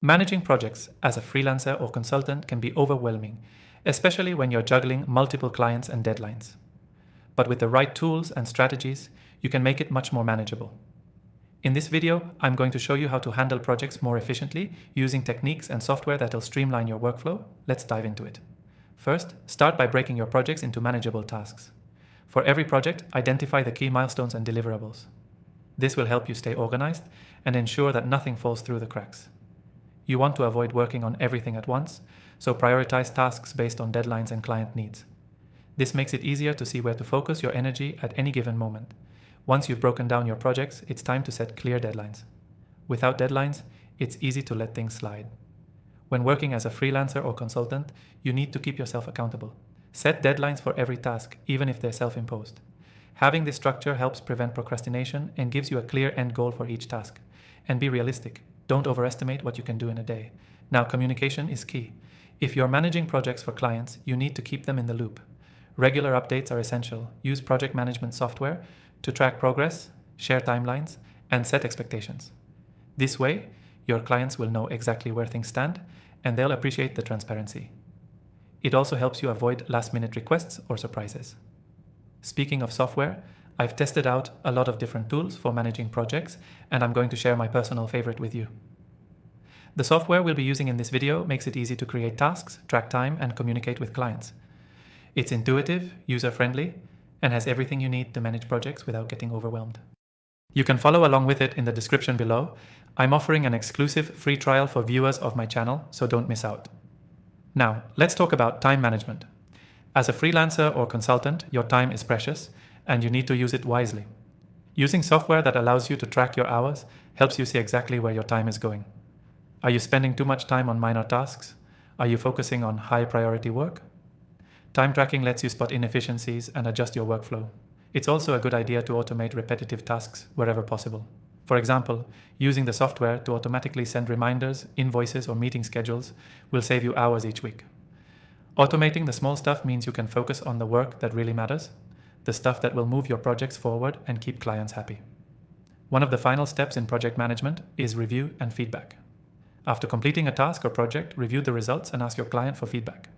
Managing projects as a freelancer or consultant can be overwhelming, especially when you're juggling multiple clients and deadlines. But with the right tools and strategies, you can make it much more manageable. In this video, I'm going to show you how to handle projects more efficiently using techniques and software that'll streamline your workflow. Let's dive into it. First, start by breaking your projects into manageable tasks. For every project, identify the key milestones and deliverables. This will help you stay organized and ensure that nothing falls through the cracks. You want to avoid working on everything at once, so prioritize tasks based on deadlines and client needs. This makes it easier to see where to focus your energy at any given moment. Once you've broken down your projects, it's time to set clear deadlines. Without deadlines, it's easy to let things slide. When working as a freelancer or consultant, you need to keep yourself accountable. Set deadlines for every task, even if they're self-imposed. Having this structure helps prevent procrastination and gives you a clear end goal for each task. And be realistic. Don't overestimate what you can do in a day. Now, communication is key. If you're managing projects for clients, you need to keep them in the loop. Regular updates are essential. Use project management software to track progress, share timelines, and set expectations. This way, your clients will know exactly where things stand, and they'll appreciate the transparency. It also helps you avoid last-minute requests or surprises. Speaking of software, I've tested out a lot of different tools for managing projects, and I'm going to share my personal favorite with you. The software we'll be using in this video makes it easy to create tasks, track time, and communicate with clients. It's intuitive, user-friendly, and has everything you need to manage projects without getting overwhelmed. You can follow along with it in the description below. I'm offering an exclusive free trial for viewers of my channel, so don't miss out. Now, let's talk about time management. As a freelancer or consultant, your time is precious, and you need to use it wisely. Using software that allows you to track your hours helps you see exactly where your time is going. Are you spending too much time on minor tasks? Are you focusing on high-priority work? Time tracking lets you spot inefficiencies and adjust your workflow. It's also a good idea to automate repetitive tasks wherever possible. For example, using the software to automatically send reminders, invoices, or meeting schedules will save you hours each week. Automating the small stuff means you can focus on the work that really matters, the stuff that will move your projects forward and keep clients happy. One of the final steps in project management is review and feedback. After completing a task or project, review the results and ask your client for feedback.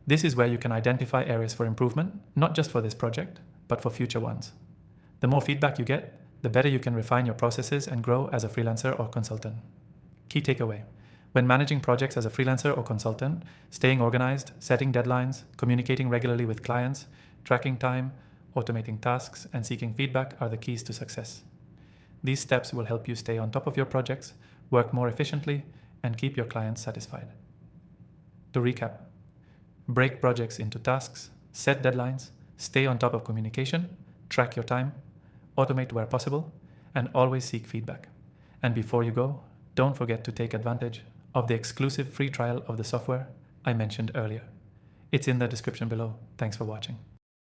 This is where you can identify areas for improvement, not just for this project, but for future ones. The more feedback you get, the better you can refine your processes and grow as a freelancer or consultant. Key takeaway: when managing projects as a freelancer or consultant, staying organized, setting deadlines, communicating regularly with clients, tracking time, automating tasks, and seeking feedback are the keys to success. These steps will help you stay on top of your projects, work more efficiently, and keep your clients satisfied. To recap, break projects into tasks, set deadlines, stay on top of communication, track your time, automate where possible, and always seek feedback. And before you go, don't forget to take advantage of the exclusive free trial of the software I mentioned earlier. It's in the description below. Thanks for watching.